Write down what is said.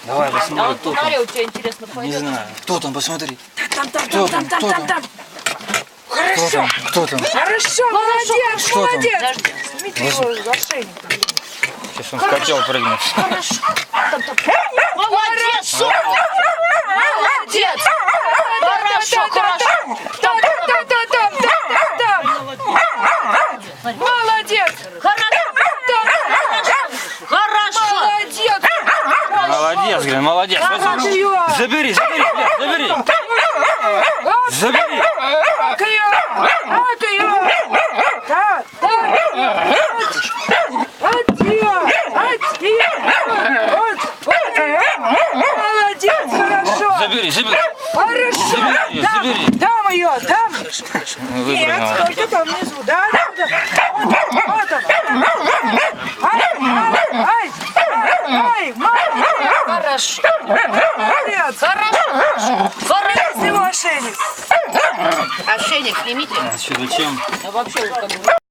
Давай, А посмотри, вот кто по там. норе у тебя интересно Не пойдет? знаю. Кто там, посмотри. Там. Кто там? Хорошо. Кто там? Хорошо, молодец, Что там? молодец. Подожди. Снимите его за ошейник. Сейчас он в котел прыгнет. Молодец! Молодец! Хорошо, хорошо. Молодец. Хорошо. Молодец. Молодец, говорю, молодец. Возьми. Забери, забери, блядь, забери. Забери. Молодец, хорошо. Забери, забери. Хорошо. Забери, забери. Там ее, там. Нет, Выпрыгнула. только там внизу, да? Вот он. Ай, Хорошо. молодец. Хорошо. С него ошейник. Ошейник снимите. А что, зачем? А вообще как бы...